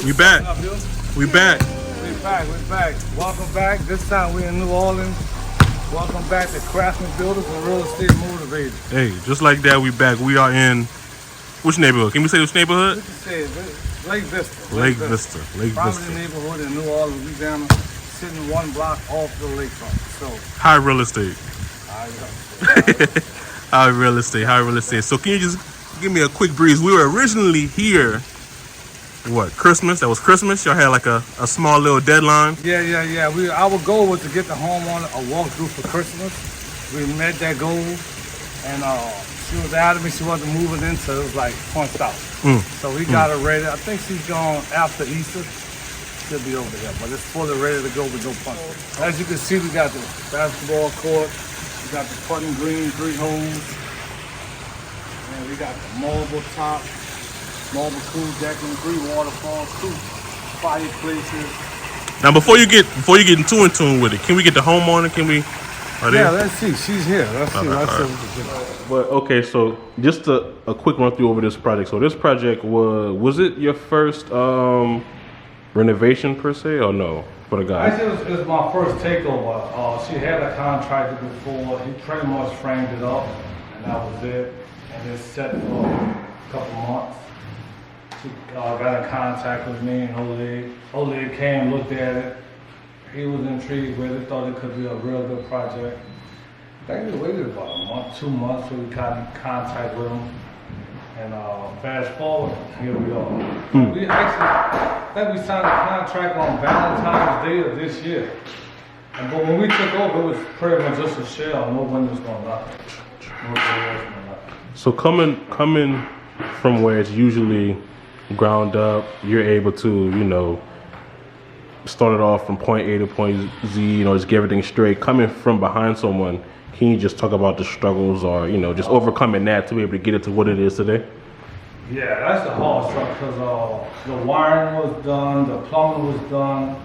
We back. What up, dude? We back. We're back. Welcome back. This time we're in New Orleans. Welcome back to Craftsman Builders and Real Estate Motivated. Hey, just like that, we back. We are in which neighborhood? Can we say which neighborhood? We can say it, Lake Vista. Lake Vista. Prominent neighborhood in New Orleans, Louisiana, sitting one block off the lakefront. So High real estate. High real estate. So can you just give me a quick breeze? We were originally here. What, Christmas? That was Christmas? Y'all had like a small little deadline? Yeah. Our goal was to get the homeowner a walkthrough for Christmas. We met that goal, and she was adamant she wasn't moving in, so it was like punched out. So we got her ready. I think she's gone after Easter. She'll be over there, but it's fully ready to go with no punch. As you can see, we got the basketball court, we got the putting green, 3 holes, and we got the marble top, marble cool decking, 3 waterfalls, 2 fireplaces. Now before you get too in tune with it, can we get the homeowner? Yeah, let's see. She's here. Let's see. Let's see what we can do. But okay, so just a quick run through over this project. So this project was it your first renovation per se, or no? For the guy? Actually, it was my first takeover. She had a contractor before. He pretty much framed it up, and that was it. And it set for a couple months. She got in contact with me and Oleg came, looked at it. He was intrigued with it, thought it could be a real good project. I think we waited about a month, 2 months, so we got in contact with him. And fast forward, here we are. We actually, I think we signed a contract on Valentine's Day of this year. But when we took over, it was pretty much just a shell, no windows, no nothing. No doors, no nothing. So coming from where it's usually ground up, you're able to, start it off from point A to point Z, just get everything straight. Coming from behind someone, can you just talk about the struggles or, just overcoming that to be able to get it to what it is today? Yeah, that's the hard stuff because the wiring was done, the plumbing was done,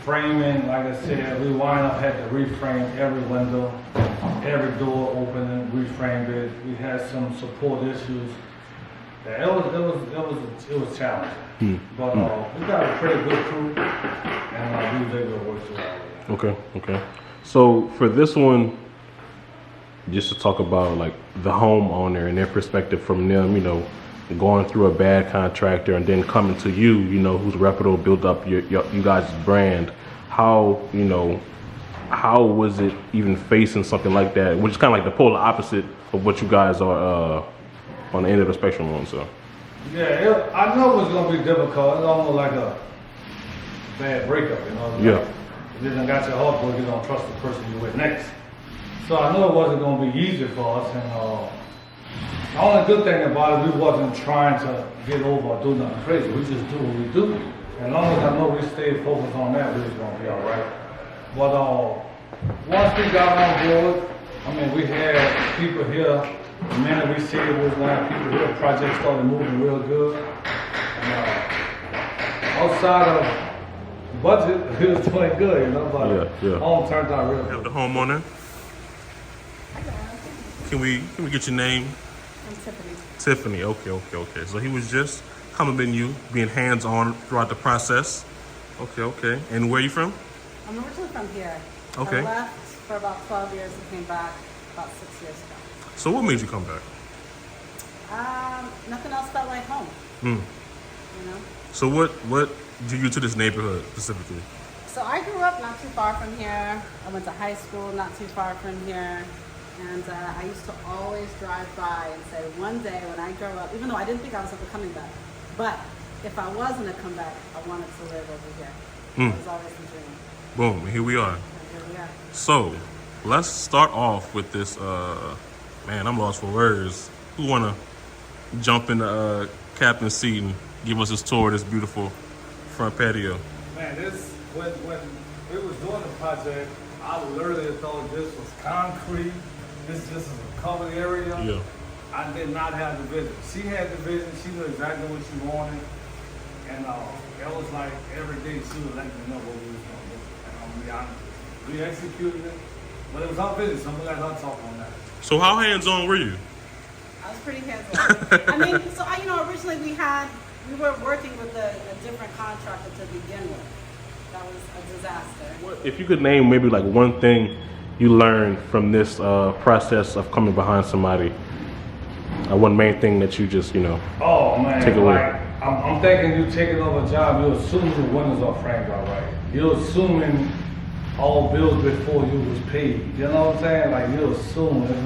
framing, like I said, we had to reframe every window, every door opening, reframed it. We had some support issues. Yeah, it was challenging, but we got a pretty good crew, and we was able to work through all of that. Okay. So for this one, just to talk about like the homeowner and their perspective from them, going through a bad contractor and then coming to you, who's reputable, build up you guys' brand. How was it even facing something like that, which is kind of like the polar opposite of what you guys are on the end of the spectrum on? So yeah, I know it was gonna be difficult. It's almost like a bad breakup, Yeah. You didn't got your heart broken, you don't trust the person you're with next. So I know it wasn't gonna be easy for us, and the only good thing about it, we wasn't trying to get over or do nothing crazy. We just do what we do. As long as I know we stay focused on that, we was gonna be all right. But once we got on board, we had people here. The minute we see it was like people here, project started moving real good. And outside of budget, it was doing good, but home turned out real good. Have the homeowner. Can we get your name? I'm Tiffany. Tiffany. Okay. So he was just complimenting you, being hands-on throughout the process. Okay. And where are you from? I'm originally from here. Okay. I left for about 12 years and came back about 6 years ago. So what made you come back? Nothing else felt like home. So what drew you to this neighborhood specifically? So I grew up not too far from here. I went to high school not too far from here. And I used to always drive by and say, one day when I grow up, even though I didn't think I was ever coming back, but if I was going to come back, I wanted to live over here. It was always the dream. Boom, and here we are. And here we are. So let's start off with this, man, I'm lost for words. Who want to jump in the captain's seat and give us this tour of this beautiful front patio? Man, when we was doing the project, I literally thought this was concrete. This is a covered area. Yeah. I did not have the vision. She had the vision. She knew exactly what she wanted. And it was like every day she would let me know what we was going to do. And I'm going to be honest with you. We executed it, but it was her business. So I'm going to let her talk on that. So how hands-on were you? I was pretty hands-on. So originally we had we were working with a different contractor to begin with. That was a disaster. If you could name maybe like one thing you learned from this process of coming behind somebody, one main thing that you just, Oh man, take away. like I'm thinking you taking over a job, you're assuming the windows are framed all right. You're assuming all bills before you was paid. You know what I'm saying? Like you're assuming, there's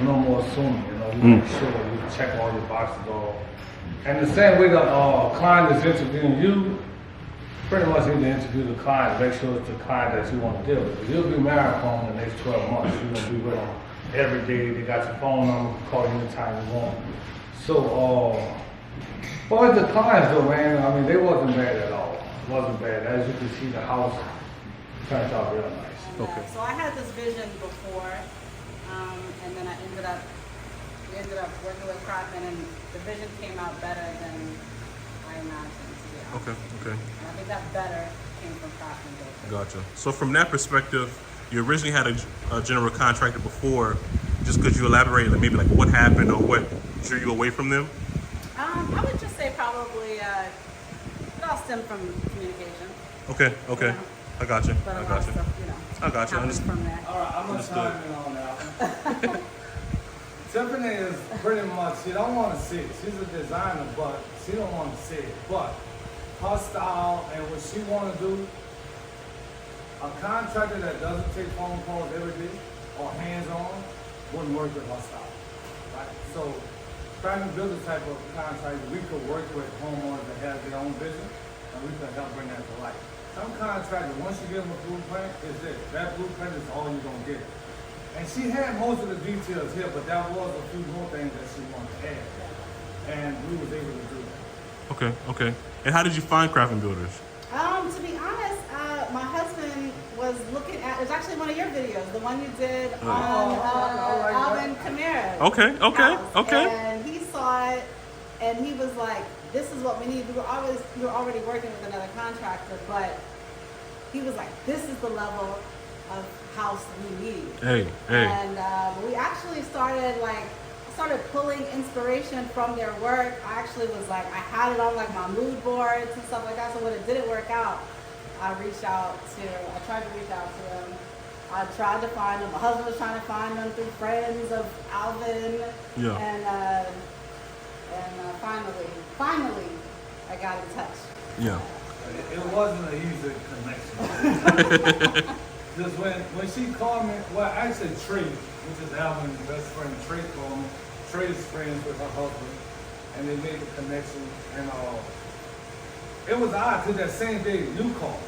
no more assuming, you make sure you check all your boxes off. And the same way the client is interviewing you, pretty much need to interview the client, make sure it's the client that you want to deal with. You'll be married for them the next 12 months. You're going to be with them every day. They got your phone number, call you anytime you want. So, but the clients though, man, I mean, they wasn't bad at all. It wasn't bad. As you can see, the house turned out real nice. And, so I had this vision before, and then we ended up working with Craftsman, and the vision came out better than I imagined, to be honest. Okay. And I think that better came from Craftsman Builders. Gotcha. So from that perspective, you originally had a general contractor before. Just could you elaborate, like maybe like what happened or what drew you away from them? I would just say probably it all stemmed from communication. Okay. You know, I got you. but a I lot got of you. stuff, I got you. happened from there. All right, I'm going to chime in on that one. Tiffany is pretty much, she don't want to see it. She's a designer, but she don't want to see it. But her style and what she want to do, a contractor that doesn't take phone calls every day or hands-on wouldn't work with her style, right? So, Craftsman Builders type of contractor, we could work with homeowners that have their own business, and we could help bring that to life. Some contractors, once you give them a blueprint, is it. That blueprint is all you're going to get. And she had most of the details here, but there was a few more things that she wanted to add. And we was able to do that. Okay. And how did you find Craftsman Builders? To be honest, my husband was looking at, it was actually one of your videos, the one you did on Alvin Kamara's house. Okay. And he saw it, and he was like, this is what we need. We were already working with another contractor, but he was like, this is the level of house we need. Hey. And we actually started pulling inspiration from their work. I actually was like, I had it on like my mood boards and stuff like that. So when it didn't work out, I tried to reach out to them. I tried to find them. My husband was trying to find them through friends of Alvin. Yeah. And finally, I got in touch. Yeah. It wasn't an easy connection. Just when she called me, well, actually Trey, which is Alvin's best friend, Trey called me. Trey is friends with her husband, and they made the connection. And it was odd because that same day you called,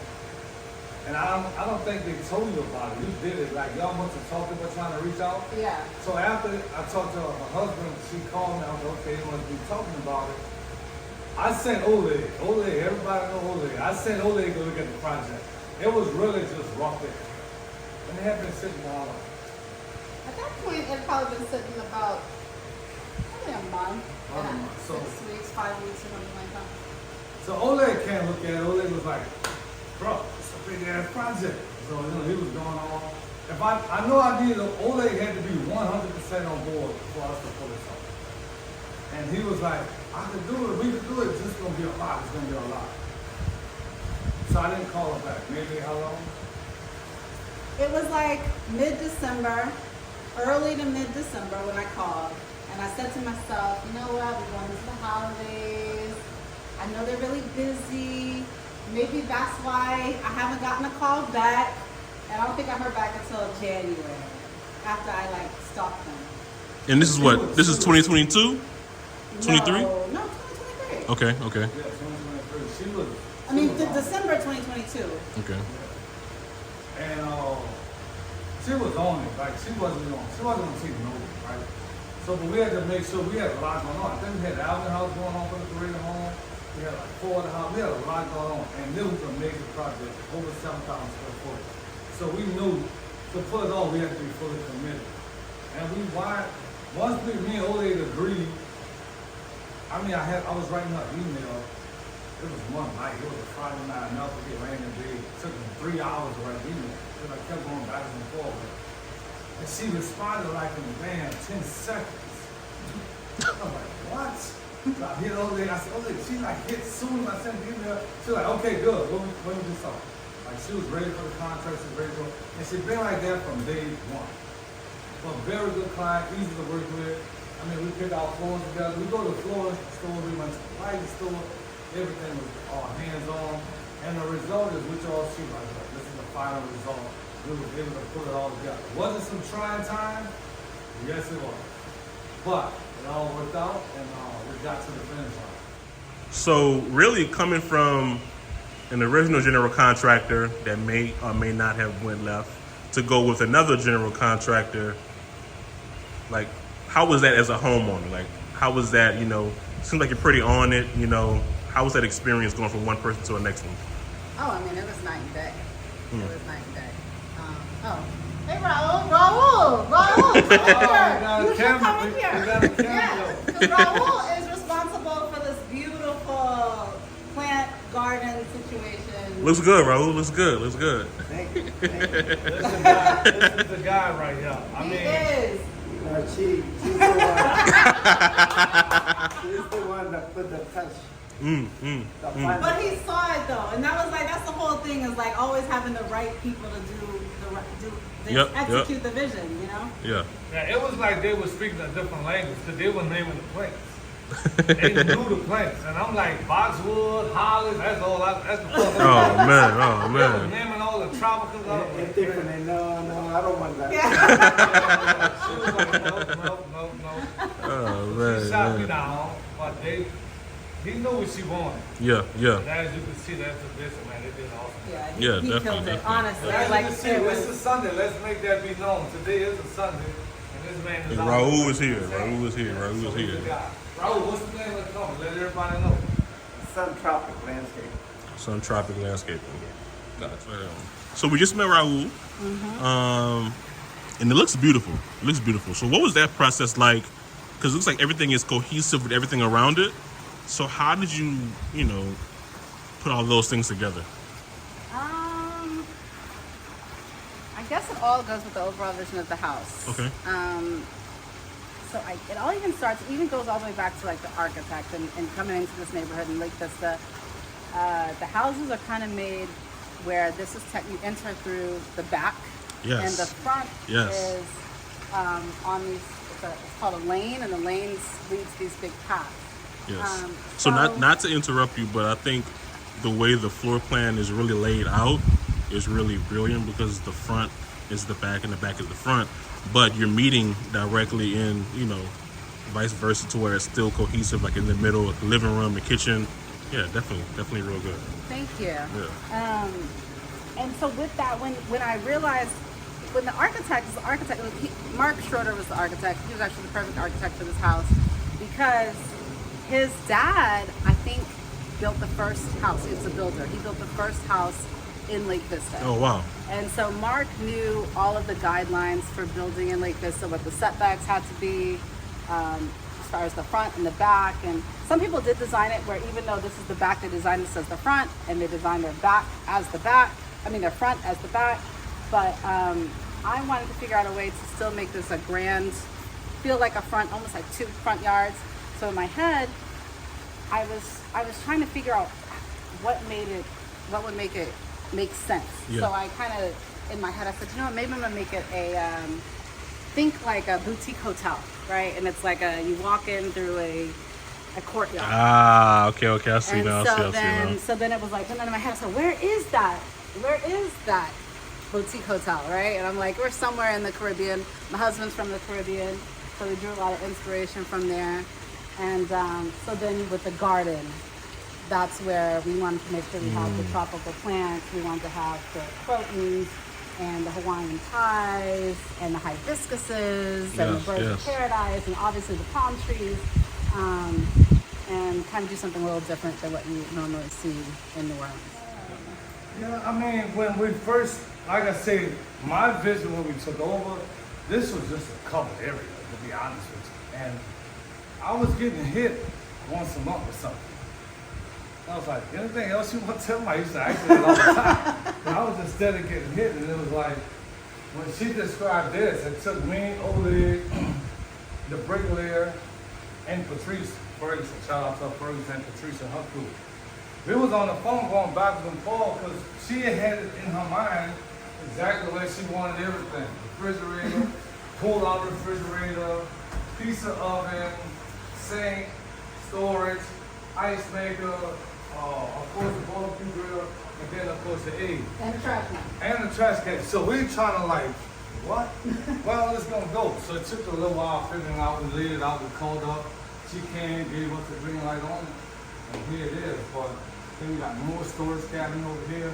and I don't think they told you about it. You did it like y'all must have talked about trying to reach out. Yeah. So after I talked to her husband, she called me. I was like, okay, they must be talking about it. I sent Ole, everybody know Ole. I sent Ole to go look at the project. It was really just rough there. And they had been sitting all up. At that point, it had probably been sitting about probably a month. About a month. 6 weeks, 5 weeks, or something like that. So Ole came look at it. Ole was like, bro, it's a big ass project. So he was going on. If I know I needed, Ole had to be 100% on board for us to pull this off. And he was like, I could do it, we could do it, it's just gonna be a lot, it's gonna be a lot. So I didn't call her back. Maybe how long? It was like mid-December, early to mid-December when I called. And I said to myself, you know what, we're going into the holidays. I know they're really busy. Maybe that's why I haven't gotten a call back. And I don't think I heard back until January, after I stalked them. And this is what? This is 2022? 23? No, 2023. Okay. Yeah, 2023. She was. December 2022. Okay. And she was on it, like she wasn't gonna take no, right? So, but we had to make sure we had a lot going on. I think we had the Alvin house going on for the Korean home. We had like 4 of the house. We had a lot going on, and this was a major project, over 7,000 square foot. So we knew to pull it off, we had to be fully committed. And once me and Ole agreed. I was writing up email. It was one night. It was a Friday night. I'll forget, random day. It took me 3 hours to write email. Because I kept going back and forth. And she responded like in 10 seconds. I'm like, what? So I hit over there. I said, okay, she like hit soon as I sent the email. She like, okay, good. When we do something. Like she was ready for the contract, she was ready for it. And she's been like that from day one. But very good client, easy to work with. I mean, we pick our floors together. We go to the floor store, we went to the lighting store. Everything was all hands-on. And the result is what y'all see right here. This is the final result. We were able to put it all together. Was it some trying time? Yes, it was. But it all worked out, and we got to the finish line. So really coming from an original general contractor that may or may not have went left to go with another general contractor, like how was that as a homeowner? Like how was that, you know, seems like you're pretty on it, you know, how was that experience going from one person to the next one? Oh, I mean, it was night and day. It was night and day. Hey, Raul, come in here. You should come in here. Yeah, because Raul is responsible for this beautiful plant garden situation. Looks good, Raul. Looks good. Looks good. Thank you. Thank you. This is the guy right here. I He mean, is. No, she's the one that put the touch. The final. But he saw it though, and that was like that's the whole thing is like always having the right people to execute the vision, you know. Yeah. yeah, it was like they were speaking a different language because they were naming the plants. They knew the plants, and I'm like boxwood, holly. That's all. That's the fuck. Oh man. Oh They was man. naming all the tropicals. I was And like, Tiffany, no, I don't want that. she was like, no. Oh She shot me man. down, but he knew what she wanted. Yeah. Yeah. And as you can see, that's the vision, man. They did awesome. Yeah, Yeah, he definitely, killed it. definitely. Honestly, As like you can see, it this was. is Sunday. Let's make that be known. Today is a Sunday, and this man is out. Raul is here. Raul is here. Raul So is he's here. the guy. Raul, what's the name of the company? Let everybody know. Sun tropic landscape. Sun Tropic Landscaping. Gotcha. So we just met Raul. And it looks beautiful. It looks beautiful. So what was that process like? Because it looks like everything is cohesive with everything around it. So how did you, you know, put all those things together? I guess it all goes with the overall vision of the house. Okay. So it all even goes all the way back to like the architect and coming into this neighborhood and like the houses are kind of made where this is you enter through the back. Yes. And the front Yes. is on these. It's called a lane, and the lanes leads these big paths. Yes. So not to interrupt you, but I think the way the floor plan is really laid out is really brilliant because the front is the back and the back is the front, but you're meeting directly in, you know, vice versa to where it's still cohesive, like in the middle, like the living room, the kitchen. Yeah, definitely real good. Thank you. Yeah. And so with that, when I realized, when the architect, Mark Schroeder was the architect. He was actually the perfect architect for this house because his dad, I think, built the first house. He was a builder. He built the first house in Lake Vista. Oh wow. And so Mark knew all of the guidelines for building in Lake Vista, what the setbacks had to be, as far as the front and the back. And some people did design it where even though this is the back, they designed this as the front, and they designed their back as the back. I mean, their front as the back. But I wanted to figure out a way to still make this a grand, feel like a front, almost like two front yards. So in my head, I was trying to figure out what would make it make sense. Yeah. So I kind of, in my head, I said, you know what, maybe I'm gonna make it think like a boutique hotel, right? And it's like you walk in through a courtyard. Ah, okay, I see And now. so then it was like, and then in my head, so where is that boutique hotel, right? And I'm like, we're somewhere in the Caribbean. My husband's from the Caribbean, so we drew a lot of inspiration from there. And so then with the garden, that's where we wanted to make sure we had the tropical plants. We wanted to have the crotons and the Hawaiian ties and the hibiscuses and the birds of paradise and obviously the palm trees. And kind of do something a little different than what you normally see in New Orleans. Yeah, I mean, when we first, like I say, my vision when we took over, this was just a covered area, to be honest with you. And I was getting hit once a month or something. I was like, anything else you want to tell me? I used to ask that all the time. But I was just steady getting hit, and it was like, when she described this, it took me, Oleg, the bricklayer, and Patrice Ferguson. Shout out to Ferguson and Patricia and her crew. We was on the phone going backwards and forwards because she had it in her mind exactly the way she wanted everything. Refrigerator, pull-out refrigerator, pizza oven, sink, storage, ice maker, of course the barbecue grill, and then of course the egg. And the trash can. And the trash can. So we trying to like, what? Where all this gonna go? So it took a little while figuring out, we laid it out, we called up. She came, gave us the green light on it, and here it is. But then we got more storage cabinet over here.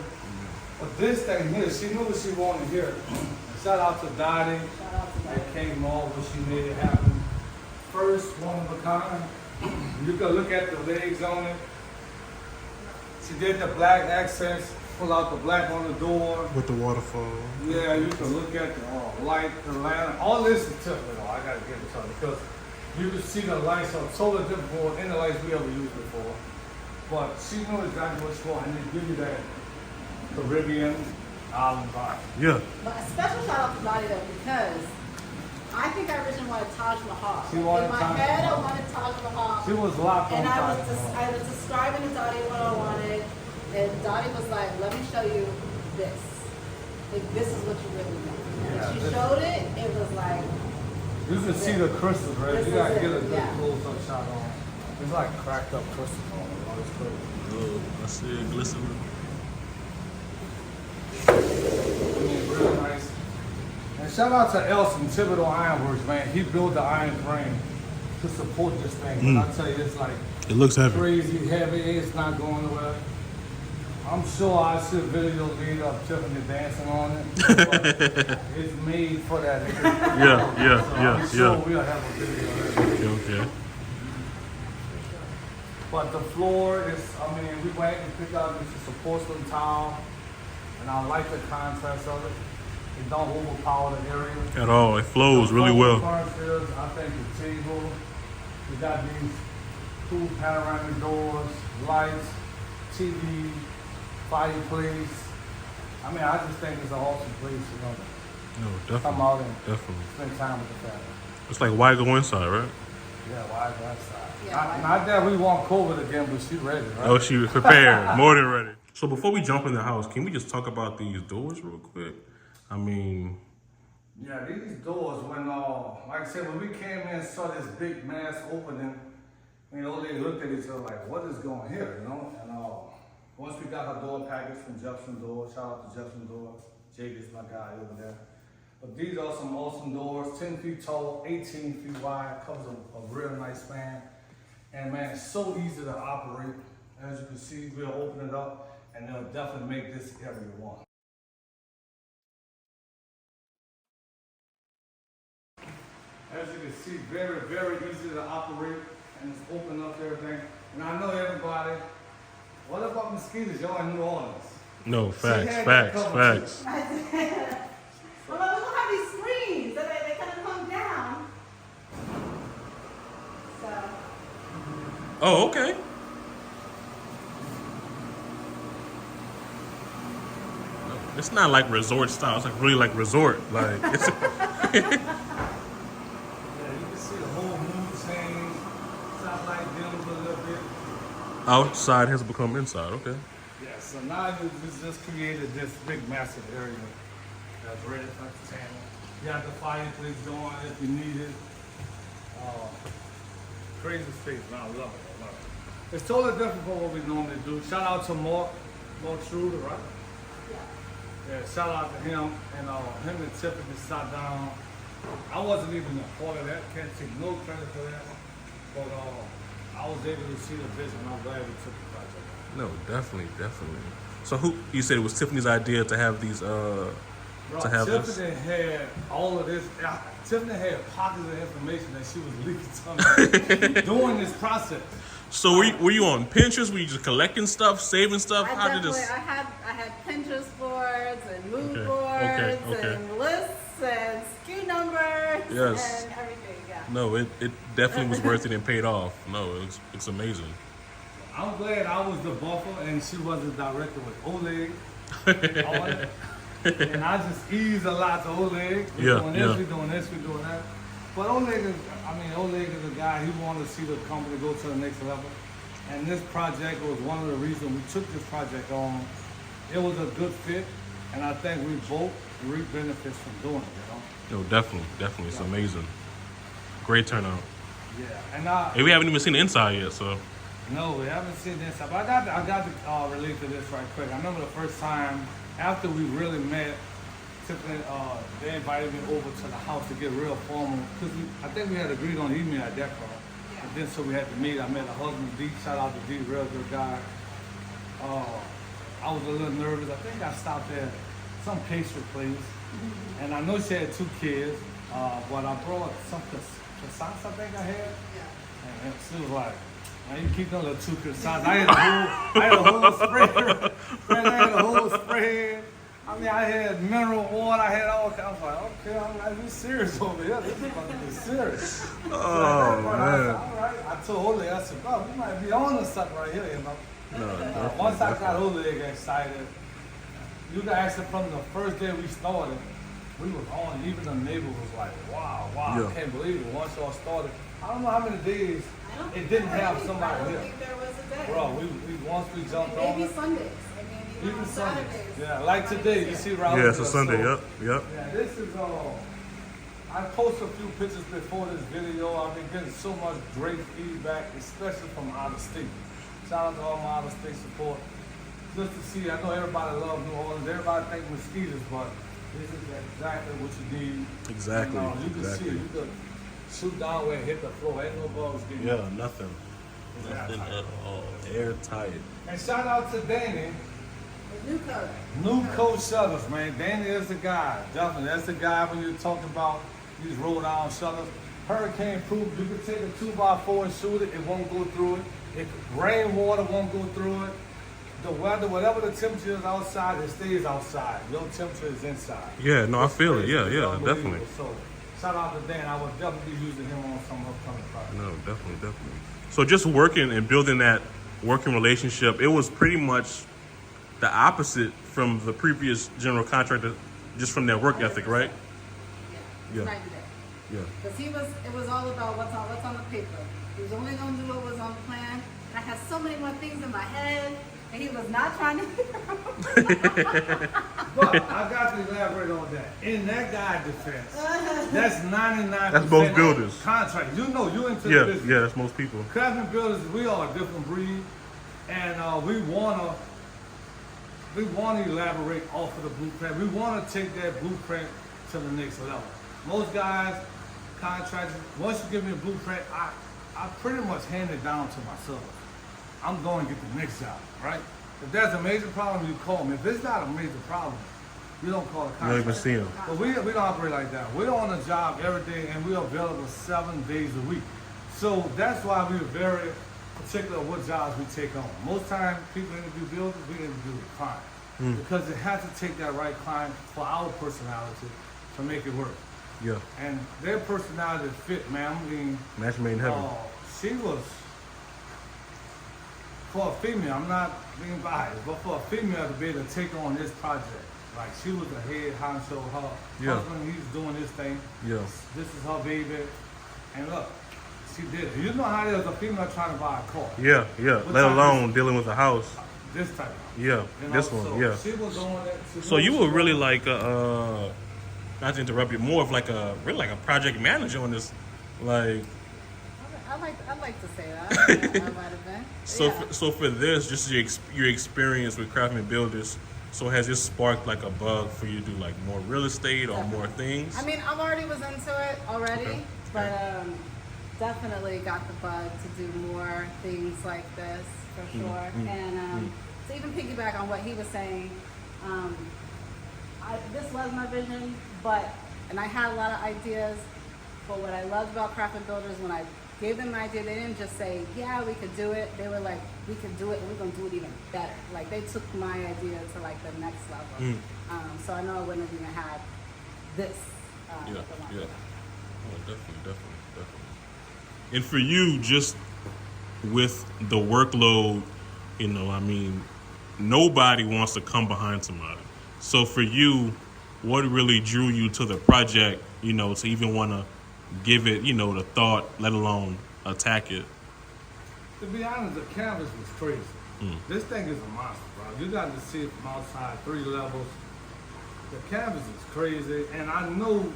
But this thing here, she knew what she wanted here. Shout out to Dottie. Shout out to That that. came over, she made it happen. First one of a kind. You can look at the legs on it. She did the black accents, pull out the black on the door. With the waterfall. Yeah, you can look at the light, the lantern. All this is Tiffany. I gotta give it to her because you can see the lights are totally different from any lights we ever used before. But she knew exactly what she wanted, and they give you that Caribbean island vibe. Yeah. But a special shout out to Dottie though, because I think I originally wanted Taj Mahal. She wanted In my Taj head, Mahal. I wanted Taj Mahal. She was locked on And Taj I Mahal. was describing to Dottie what I wanted, and Dottie was like, "Let me show you this. Like, this is what you really want." Yeah, and she this- showed it. It was like, You can see the crystals, right? This You gotta is get a it, good yeah. close-up shot on. It's like cracked up crystals on it. All this crazy. Oh, I see it glistening. I mean, really nice. And shout out to Elson, Thibodeau Ironworks, man. He built the iron frame to support this thing. But I tell you, it's like It looks heavy. crazy heavy. It's not going nowhere. I'm sure I see a video later of Tiffany dancing on it. But it's made for that. Yeah, So I'm sure we'll have a video of it. Okay. But the floor is, I mean, we went and picked out this is a porcelain tile, and I like the contrast of it. It don't overpower the area. At all. It flows really well. Furnitures, I think the table, we got these cool panoramic doors, lights, TV, fireplace. I mean, I just think it's an awesome place to No, come definitely. out and Definitely. spend time with the family. It's like why go inside, right? Yeah, why go outside? Yeah, Not, why- not that we want COVID again, but she ready, right? Oh, she was prepared. More than ready. So before we jump in the house, can we just talk about these doors real quick? I mean, Yeah, these doors, when, like I said, when we came in and saw this big mass opening, you know, they looked at each other like, what is going here, you know? And once we got our door package from Jefferson Door, shout out to Jefferson Door, Jake is my guy over there. But these are some awesome doors, 10 feet tall, 18 feet wide, covers a real nice span. And man, it's so easy to operate. As you can see, we'll open it up and they'll definitely make this area one. As you can see, very, very easy to operate, and it's open up to everything. And I know everybody, what about mosquitoes? Y'all in New Orleans. no, facts, had facts, that covered facts. well, we don't have these screens. They kind of come down. So. Oh, okay. It's not like resort style. It's like really like resort. Like it's Yeah, you can see the whole mood change. Stop like dims a little bit. outside has become inside. Okay. Yeah, so now you just created this big, massive area that's ready for entertainment. You have the fireplace going if you need it. Crazy space, man. I love it. I love it. It's totally different from what we normally do. Shout out to Mark Schroeder, right? Yeah, shout out to him and him and Tiffany sat down. I wasn't even a part of that. Can't take no credit for that. But I was able to see the vision. I'm glad we took the project. No, definitely, definitely. So who you said it was Tiffany's idea to have these Bro, to have this? Tiffany had all of this. Tiffany had pockets of information that she was leaking to me during this process. So were you on Pinterest? Were you just collecting stuff, saving stuff? How did this? I had Pinterest boards and mood Okay, boards okay. and lists and SKU numbers Yes. and everything. Yeah. No, it definitely was worth it and paid off. No, it's amazing. I'm glad I was the buffer and she was the director with Oleg. on it. And I just eased a lot to Oleg. We're Yeah, doing this, yeah. we're doing this, we're doing that. But Oleg is a guy, he wanted to see the company go to the next level. And this project was one of the reasons we took this project on. It was a good fit, and I think we both reap benefits from doing it, you know? Yo, definitely. It's amazing. Great turnout. Yeah, and I... Hey, we haven't even seen the inside yet, so. No, we haven't seen this. But I got to relate to this right quick. I remember the first time after we really met, Tiffany, they invited me over to the house to get real formal. Cause I think we had agreed on email at that point. Yeah. And then so we had to meet. I met her husband, D. Shout out to D, real good guy. I was a little nervous. I think I stopped at some pastry place, and I know she had 2 kids. But I brought some croissants. I think I had. Yeah. And she was like, "Man, you keep them little 2 croissants." I had a whole spread. Man, I had a whole spread. I mean, I had mineral water. I had all kinds. I was like, okay, I'm like, we serious over here. This is about to be serious. Oh, man. All right. I told Oleg, I said, bro, we might be on to something right here, you know. No, Once I got Oleg excited, you can ask him from the first day we started, we was on. Even the neighbor was like, wow, Yeah. I can't believe it. Once y'all started, I don't know how many days it didn't have somebody I don't here. think there was a day. Bro, once we jumped on Maybe it. Sundays. I mean, even Even on Sundays. Saturdays. Yeah, like today, you see Raul. Yeah, it's a there, Sunday. so- Yep. Yeah, this is I posted a few pictures before this video. I've been getting so much great feedback, especially from out of state. Shout out to all my out of state support. Just to see, I know everybody loves New Orleans. Everybody think mosquitoes, but this is exactly what you need. Exactly. And, you can see it. You can shoot down where it hit the floor. Ain't no bugs getting Yeah, nothing. Nothing at all. Airtight. And shout out to Danny. The new code. New coat shutters, man. Danny is the guy. Definitely. That's the guy when you're talking about these roll down shutters. Hurricane proof. You can take a 2x4 and shoot it. It won't go through it. Rainwater won't go through it. The weather, whatever the temperature is outside, it stays outside. No temperature is inside. Yeah, no, I feel it. Yeah, It's yeah, unbelievable. definitely. So shout out to Dan. I would definitely be using him on some upcoming projects. No, definitely. So just working and building that working relationship, it was pretty much the opposite from the previous general contractor, just from their work ethic, right? Yeah. Yeah. Night and day. Yeah. Because it was all about what's on the paper. He was only going to do what was on the plan. And I had so many more things in my head, and he was not trying to. But I got to elaborate on that. In that guy's defense, that's 99%. That's most builders. Contract. You know, you into the Yeah, business. yeah, that's most people. Craftsman Builders, we are a different breed, and we wanna elaborate off of the blueprint. We wanna take that blueprint to the next level. Most guys, contractors, once you give me a blueprint, I pretty much hand it down to myself. I'm going to get the next job, right? If there's a major problem, you call me. If it's not a major problem, you don't call a You don't even contractor. see them. But we don't operate like that. We're on a job every day, and we're available 7 days a week. So that's why we're very particular what jobs we take on. Most times, people interview builders, we interview the client. Because it has to take that right client for our personality to make it work. Yeah. And their personality fit, man. I mean, Match made in heaven. she was, for a female, I'm not being biased, but for a female to be able to take on this project, like she was a head honcho, her Yeah. husband, he's doing this thing. Yeah. This is her baby. And look, she did it. You know how there's a female trying to buy a car. Yeah, yeah. What Let time alone dealing with a house. This type. Yeah, You know, this one, so yeah. She was doing it. So you were really like not to interrupt you, more of like a project manager on this, like. I like to say that. I might have been. So Yeah. so for this, just your experience with Craftsman Builders, so has this sparked like a bug for you to do like more real estate or more things? I mean, I already was into it already, Okay. but definitely got the bug to do more things like this for sure. And to even piggyback on what he was saying, this was my vision, and I had a lot of ideas. But what I loved about Craftsman Builders, when I gave them an idea, they didn't just say, yeah, we could do it. They were like, we could do it, and we're going to do it even better. Like, they took my idea to, like, the next level. So I know I wouldn't have even had this. Yeah, if it weren't yeah. for them. Oh, definitely. And for you, just with the workload, you know, I mean, nobody wants to come behind somebody. So for you, what really drew you to the project, you know, to even want to give it, the thought, let alone attack it. To be honest, the canvas was crazy. This thing is a monster, bro. You got to see it from outside, 3 levels. The canvas is crazy, and I know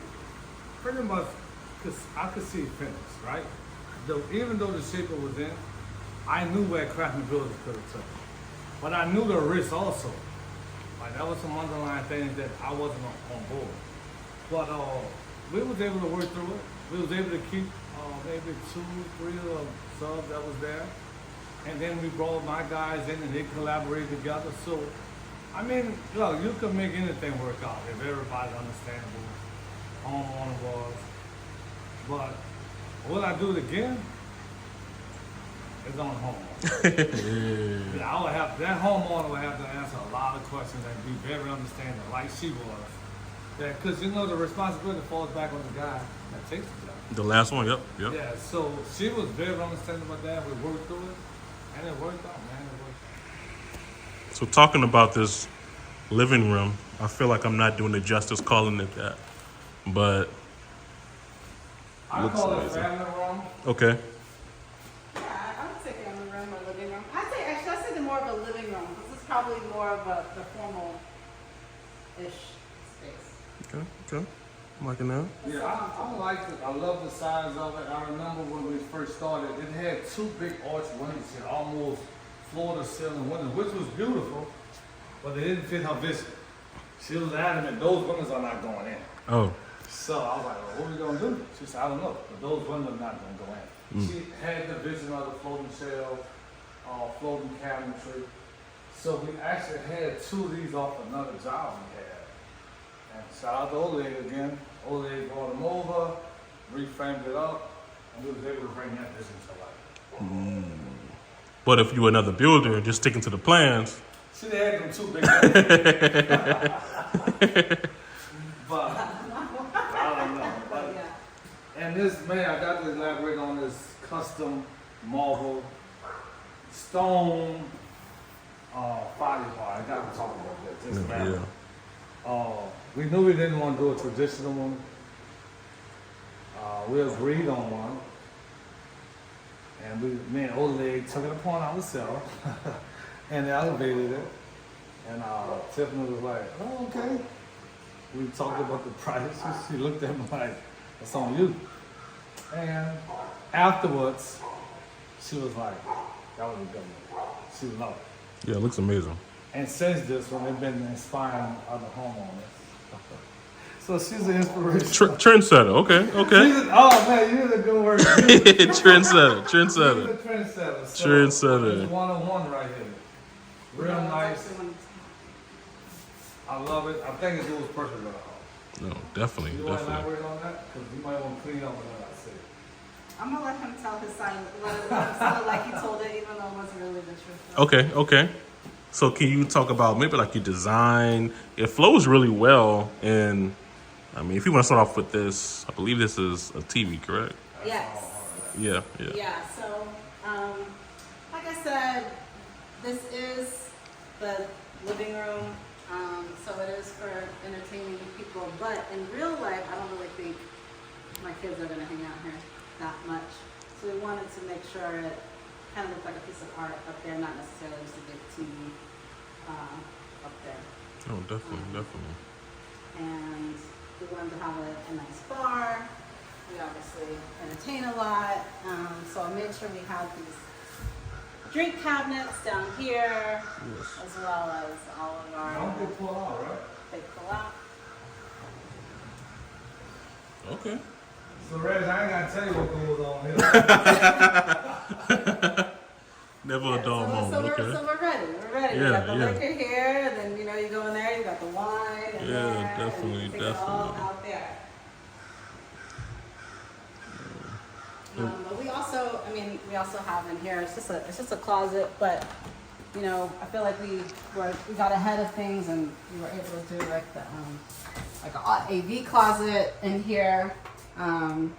pretty much, cause I could see it finished, right? Even though the shape it was in, I knew where Craftsman Builders could have took it. But I knew the risk also. Like that was some underlying things that I wasn't on board. But we was able to work through it. We was able to keep maybe 2, 3 subs that was there. And then we brought my guys in and they collaborated together. So, I mean, look, you can make anything work out if everybody's understandable. Homeowner was. But will I do it again? It's on the homeowner. Yeah, I would have, that homeowner would have to answer a lot of questions and be very understanding, like she was. Yeah, because the responsibility falls back on the guy that takes the job. The last one, yep. Yeah, so she was very understanding about that. We worked through it, and it worked out, man. It worked out. So talking about this living room, I feel like I'm not doing it justice calling it that, but I looks call it amazing. family room. Okay. Yeah, I would say family room or living room. I'd say more of a living room. This is probably more of the formal-ish space. Okay. I'm liking that. Yeah, I like it. I love the size of it. I remember when we first started, it had 2 big arch windows and almost floor-to-ceiling windows, which was beautiful, but they didn't fit her vision. She was adamant those windows are not going in. Oh. So I was like, well, what are we going to do? She said, I don't know, but those windows are not going to go in. She had the vision of the floating shelf, floating cabinetry. So we actually had 2 of these off another job we had. And shout out to Oleg again. Oleg brought them over, reframed it up, and we was able to bring that vision to life. But if you were another builder, just sticking to the plans, She had them 2 big windows. But I don't know. But, and this, man, I got to elaborate on this custom marble stone fire bar. I got to talk about that. Just now. We knew we didn't want to do a traditional one. We agreed on one. And me and Oleg took it upon ourselves and elevated it. And Tiffany was like, oh, okay. We talked about the price. She looked at me like, it's on you. And afterwards, she was like, that was a good one. She loved it. yeah, it looks amazing. And since this one, they've been inspiring other homeowners. So she's an inspiration. Trendsetter. Okay. Oh man, you did a good work. Trendsetter. She's a trendsetter. So Trendsetter. it's 101 right here. Real nice. I love it. I think it goes perfect with a house. No, definitely. You want to elaborate on that? Because you might want to clean up what I said. I'm gonna let him tell his side. Let him tell it like he told it, even though it wasn't really the truth. Okay. So can you talk about maybe like your design? It flows really well, and I mean, if you want to start off with this, I believe this is a TV, correct? Yes. Yeah. Yeah, so, like I said, this is the living room, so it is for entertaining people, but in real life, I don't really think my kids are gonna hang out here that much. So we wanted to make sure it kind of looked like a piece of art up there, not necessarily just a big TV up there. Oh, definitely. And we wanted to have a nice bar. We obviously entertain a lot, so I made sure we had these drink cabinets down here, as well as all of our. Don't get pulled out, right? They pull out. Okay. So, Reg, I ain't got to tell you what goes on here. Never a dull moment. So Okay. we're ready. We're ready. Yeah, We got the yeah. liquor here, then you go in there, you got the wine. In Yeah, there, definitely, and it's all definitely. out there. But we also have in here. It's just a closet, but I feel like we got ahead of things and we were able to do like the like an AV closet in here, and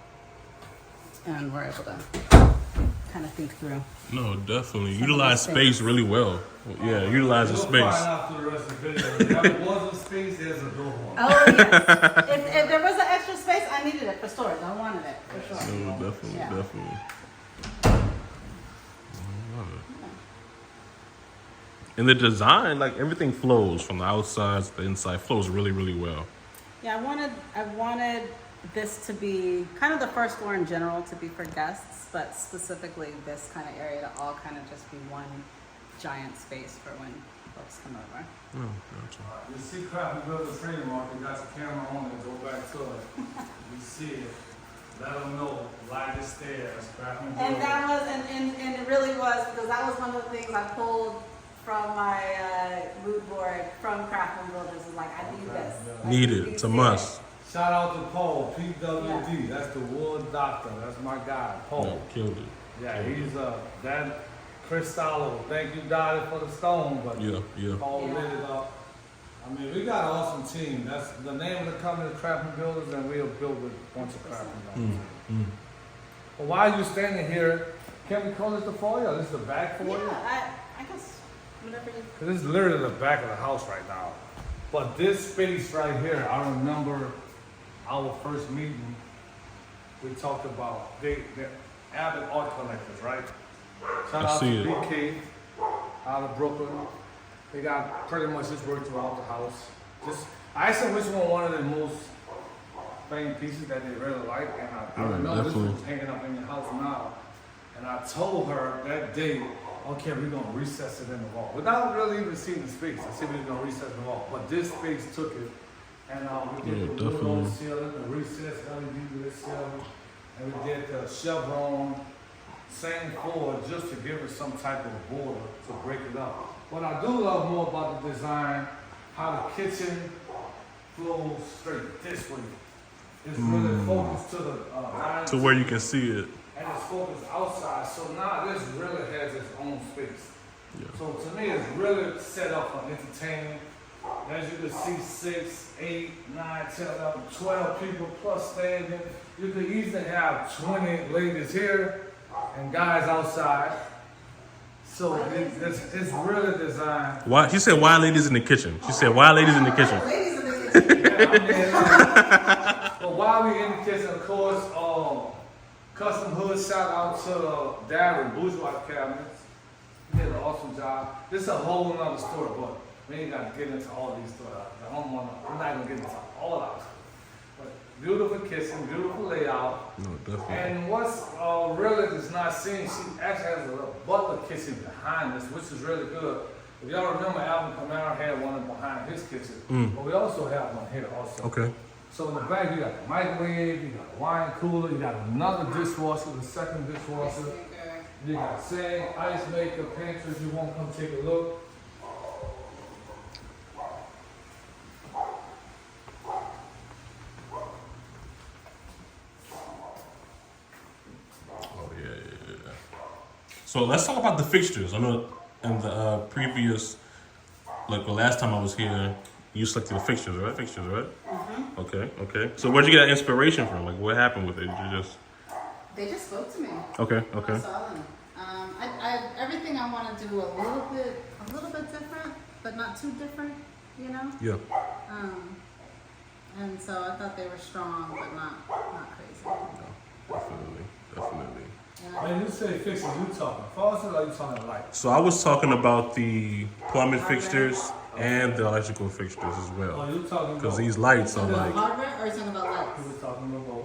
we're able to kind of think through. No, definitely. Utilize space really well. Yeah, utilize the You'll space. find out through the rest of the video. If there was a space, there's a door. Oh yes. If there was an extra space, I needed it for storage. I wanted it. sure. No, definitely, Yeah. definitely. I love it. And the design, like everything flows from the outside to the inside, flows really, really well. Yeah, I wanted this to be kind of the first floor in general to be for guests, but specifically this kind of area to all kind of just be one giant space for when folks come over. Oh, gotcha. You see Craftsman Builders trademark, you got your camera on it, go back to it. You see it, let them know, light the stairs, Craftsman Builders. And that was, and it really was, because that was one of the things I pulled from my mood board from Craftsman Builders. Was like, I need this. I Need it. It's a must. Shout out to Paul, PWD, that's the wood doctor, that's my guy, Paul. Yeah, killed it. Yeah, he's that Cristallo. Thank you, Dottie, for the stone, but Yeah, yeah. Paul Yeah. lit it up. I mean, we got an awesome team. That's the name of the company, Craftsman Builders, and we'll build with a bunch of Craftsman Builders. But while you're standing here, can we call this the foyer? This is the back foyer? Yeah, I guess whatever you. Because this is literally the back of the house right now. But this space right here, I remember our first meeting, we talked about the Abbott art collectors, right? Shout I out see to it. BK out of Brooklyn. They got pretty much his work throughout the house. I asked them which one of the most famed pieces that they really like, and I Yeah, remember definitely. this was hanging up in the house now. And I told her that day, okay, we're gonna recess it in the wall. Without really even seeing the space, I said we were gonna recess the wall. But this space took it, and we Yeah, did the wood on definitely. ceiling, the recessed LED with ceiling, and we did the chevron, same floor, just to give it some type of border to break it up. What I do love more about the design, how the kitchen flows straight this way. It's really focused to the dining To where you can see it. and it's focused outside. So now this really has its own space. Yeah. So to me, it's really set up for entertaining. As you can see, 6, 8, 9, 10, 11, 12 people plus standing. You could easily have 20 ladies here and guys outside. So it's really designed. Why? She said, "Why ladies in the kitchen?" She said, "Why ladies in the kitchen?" Ladies in the kitchen. But while we in the kitchen, of course, Custom Hood, shout out to Darren, Bourgeois Cabinets. He did an awesome job. This is a whole nother story, but we ain't got to get into all these stories. The homeowner, we're not going to get into all of it. But beautiful kitchen, beautiful layout. No, definitely. And what's really is not seen, she actually has a little butler kitchen behind this, which is really good. If y'all remember, Alvin Kamara had one behind his kitchen, but we also have one here also. Okay. So in the back, you got the microwave, you got a wine cooler, you got another dishwasher, the second dishwasher. You got sink, ice maker, pantry. If you want to come take a look. Oh yeah. So let's talk about the fixtures. I know in the previous, like the last time I was here, you selected the fixtures, right? Mm-hmm. Okay. So where'd you get that inspiration from? Like, what happened with it? Did you just? They just spoke to me. Okay. I saw them. Everything I want to do a little bit different, but not too different, you know. Yeah. And so I thought they were strong, but not crazy. Definitely. When you say fixtures, you talking faucets or you talking lights? So I was talking about the plumbing fixtures and the electrical fixtures as Oh, well, you talking because about? these lights are Talking about like. hardware, or are you talking about We lights? were talking about both.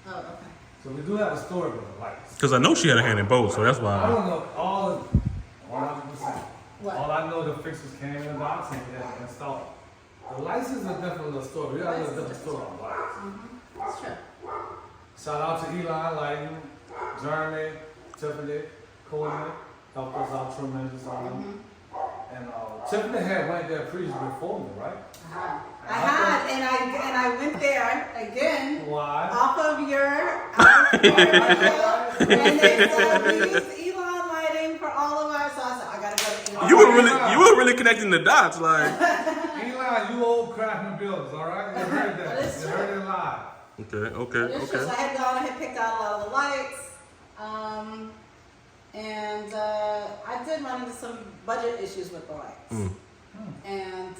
Oh, okay. So we do have a story with the lights. Because I know she had a hand in both, so that's I why. don't know all 100%. What? All I know, the fixtures came in the box and they installed. The lights is a different little story. We got a little different story on lights. That's true. Shout out to Eli Lighting, Jeremy, Tiffany, Coleman, helped us out tremendous on them. And Tiffany had went there previous before me, right? I had, and I went there again Why? off of your and they said we use Elon lighting for all of our. So I said I gotta go to Elon. You were really connecting the dots, like. Eli, you old Craftsman Builders, all right? You heard that. That is You true. heard it live. It's just I had gone, I had picked out a lot of the lights, and I did run into some budget issues with the lights. And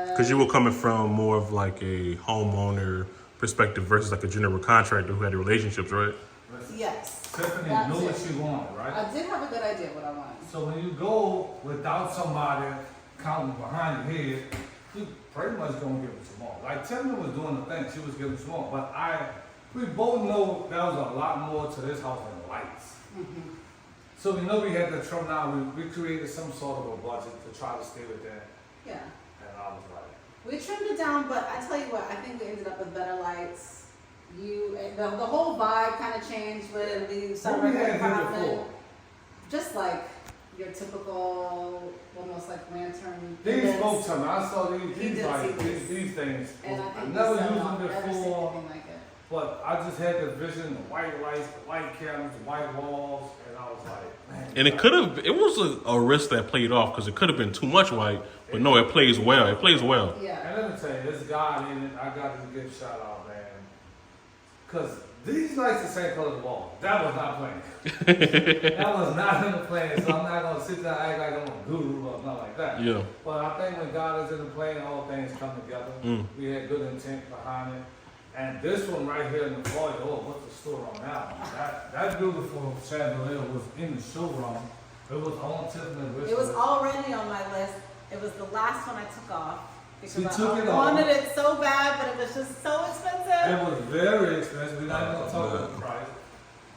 Because you were coming from more of like a homeowner perspective versus like a general contractor who had the relationships, right? listen. Yes. Tiffany That's knew what it. she wanted, right? I did have a good idea what I wanted. So when you go without somebody counting behind your head, you pretty much gonna give it some more. Like Tiffany was doing the thing, she was giving some more. But we both know there was a lot more to this house than lights. So we know we had to trim down, we created some sort of a budget to try to stay with that. Yeah. And I was like, We trimmed it down, but I tell you what, I think we ended up with better lights. The whole vibe kind of changed when we what started we working had at here Craftsman. before? Just like your typical, almost like lantern. These ribbons. spoke to me, I saw He these did like, see this. these things. And I I think never we set used up, them never seen before. anything like it. But I just had the vision, the white lights, the white cabinets, the white walls, and I was like, man. And it was a risk that played off because it could have been too much white, but no, it plays well. It plays well. Yeah. And let me tell you, this guy in it, I got to give shout out, man. Because these lights the same color as the wall. That was not playing. That was not in the plan, so I'm not going to sit there and act like I'm a guru or nothing like that. Yeah. But I think when God is in the plan, all things come together. We had good intent behind it. And this one right here in the foyer, oh, what's the story on that one? That beautiful chandelier was in the showroom. It was on Tiffany's wish It was list. already on my list. It was the last one I took off. Because She I took it wanted off. it so bad, but it was just so expensive. It was very expensive. We're not going to talk about the price.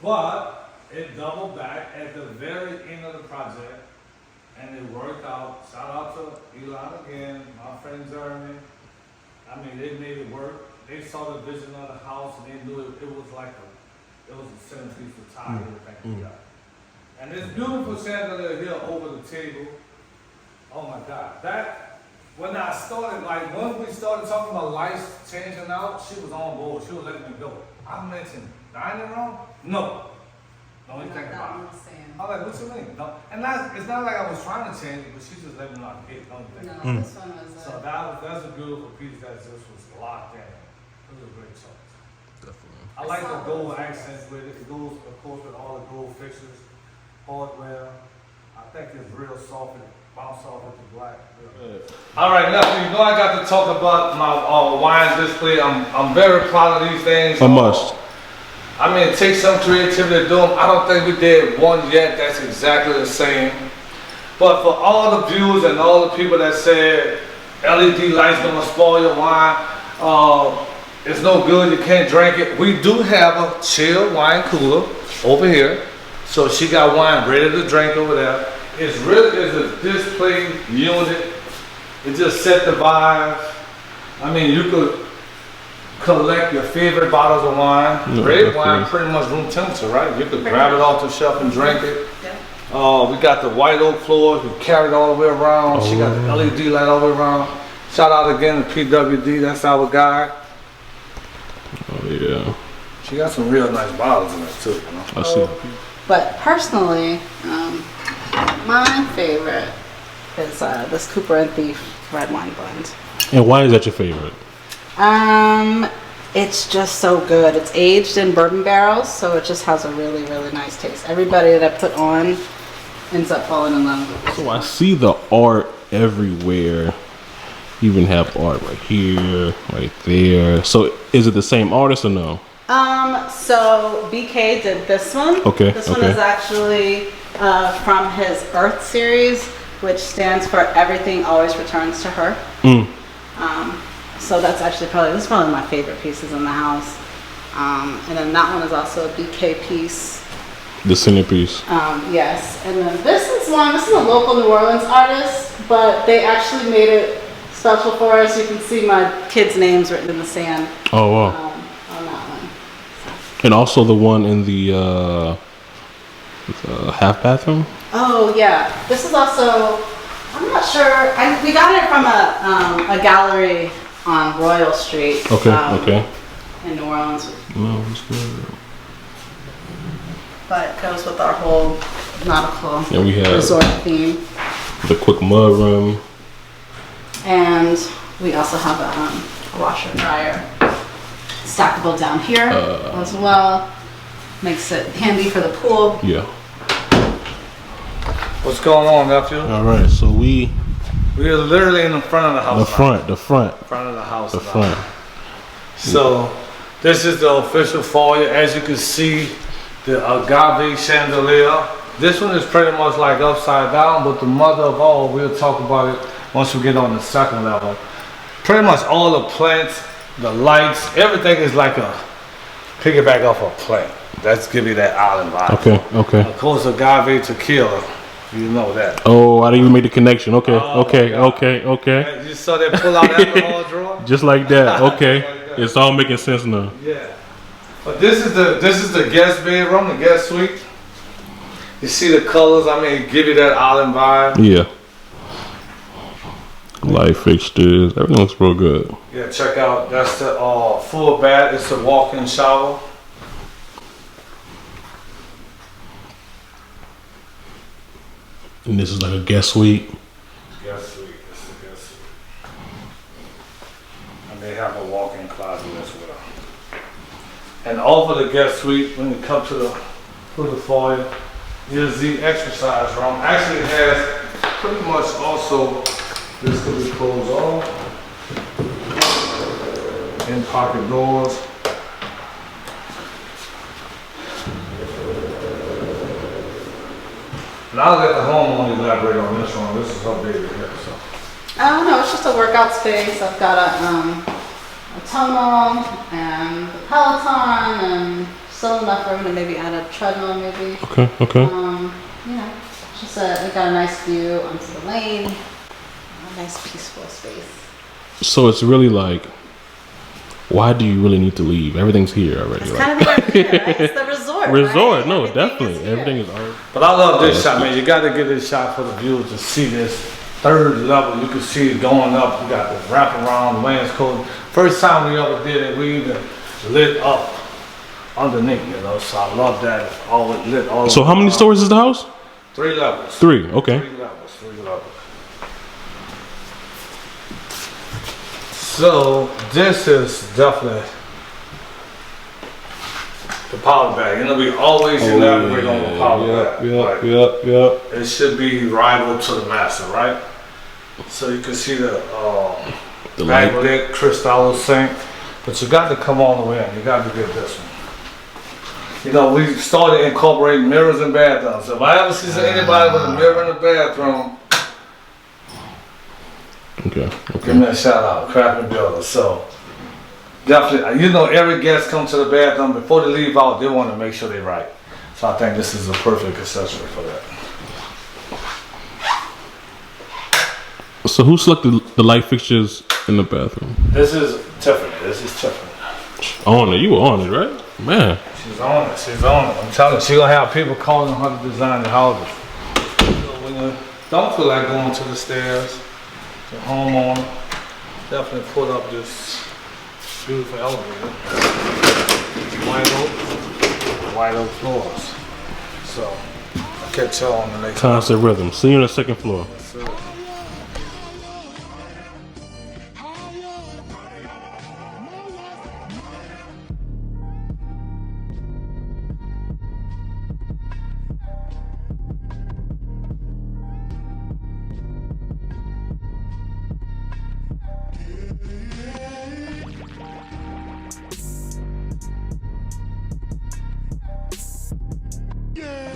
But it doubled back at the very end of the project. And it worked out. Shout out to Elon again, my friend Jeremy. I mean, they made it work. They saw the vision of the house and they knew it was like it was a centerpiece to tie everything together. And this beautiful chandelier here over the table. Oh my God. When I started, like when we started talking about lights changing out, she was on board. She was letting me go. I mentioned dining room? No. Don't even think about it. I'm like, what you mean? No. And it's not like I was trying to change it, but she just let me know I hate. Don't think about it. No, this one was. So that's a beautiful piece that just was locked in. It was a great choice. Definitely. I like the gold accents with it. It goes, of course, with all the gold fixtures, hardware. I think it's real soft and bounce off with the black. All right, now you know I got to talk about my wine display. I'm very proud of these things. A must. I mean, it takes some creativity to do them. I don't think we did one yet that's exactly the same. But for all the viewers and all the people that said LED lights gonna spoil your wine, it's no good, you can't drink it. We do have a chill wine cooler over here. So she got wine ready to drink over there. It's really is a display unit. It just set the vibe. I mean, you could collect your favorite bottles of wine. Yeah, Red wine, definitely. pretty much room temperature, right? You could grab it off the shelf and drink it. Yeah. We got the white oak floors. We carry it all the way around. She got the LED light all the way around. Shout out again to PWD. That's our guy. Oh yeah. She got some real nice bottles in there too. You know? I see. But personally, my favorite is this Cooper and Thief red wine blend. And why is that your favorite? It's just so good. It's aged in bourbon barrels, so it just has a really, really nice taste. Everybody that I put on ends up falling in love with it. So I see the art everywhere. You even have art right here, right there. So is it the same artist or no? So BK did this one. Okay, This one okay. is actually from his Earth series, which stands for Everything Always Returns to Her. So that's actually this is probably my favorite pieces in the house. And then that one is also a BK piece. The centerpiece. Yes, and then this is a local New Orleans artist, but they actually made it special for us. You can see my kids' names written in the sand Oh wow. on that one. And also the one in the half bathroom. Oh yeah, this is also, I'm not sure, we got it from a gallery on Royal Street. Okay. In New Orleans, No, it's good. but it goes with our whole nautical And we have resort theme. the quick mud room. And we also have a washer and dryer stackable down here as well. Makes it handy for the pool. Yeah. What's going on, nephew? All right. So we We're literally in the front of the house. the front. Front of the house. The now. front. So this is the official foyer. As you can see, the agave chandelier. This one is pretty much like upside down, but the mother of all, we'll talk about it once we get on the second level. Pretty much all the plants, the lights, everything is like a piggyback off a plant. Let's give you that island vibe. Okay, okay. Of course, agave tequila, you know that. Oh, I didn't even make the connection. Okay, Oh, okay, my God. okay, okay. Hey, you saw that pull out alcohol drawer? Just like that. Okay, Like that. it's all making sense now. Yeah. But this is the guest bedroom, the guest suite. You see the colors, I mean, give you that island vibe. Yeah. Light fixtures, everything looks real good. Yeah, check out, that's the full bath, it's a walk-in shower. And this is like a guest suite. Guest suite, this is the guest suite. And they have a walk-in closet as well. And over the guest suite, when you come to the foyer, is the exercise room. Actually, it has pretty much also, this could be closed off. In pocket doors. And I'll let the homeowner elaborate on this one. This is her baby here, so. I don't know, it's just a workout space. I've got a tonal and a Peloton and still enough room to maybe add a treadmill maybe. Okay, okay. You know, just we got a nice view onto the lane. A nice peaceful space. So it's really like, why do you really need to leave? Everything's here already. It's Like, kind of like here, right? It's the resort. resort, right? no, Everything definitely. is here. Everything is already. But I love this shot, man. You got to get this shot for the viewers to see this third level. You can see it going up. You got the wraparound wainscot. First time we ever did it, we even lit up underneath, you know. So I love that. All it lit all. So how many stories is the house? 3 levels. 3, okay. 3 levels. 3 levels. So this is definitely the power bag. You know, we always elaborate on the power bag. Like, yep. it should be rival to the master, right? So you can see the light. backlit crystal sink, but you got to come all the way in. You got to get this one. You know, we started incorporating mirrors in bathrooms. If I ever see anybody with a mirror in the bathroom, Okay, give okay. me a shout out, Craftsman Builders. So definitely, you know, every guest comes to the bathroom before they leave out, they want to make sure they're right. So I think this is a perfect accessory for that. So who selected the light fixtures in the bathroom? This is Tiffany. This is Tiffany. On it, you were on it, right? Man. She's on it. She's on it. I'm telling you, she's gonna have people calling her to design the houses. So when you don't feel like going to the stairs, the homeowner definitely put up this beautiful elevator. Wide oak floors. So I'll catch y'all on the next Constant rhythm. See you on the second floor. episode. Yeah.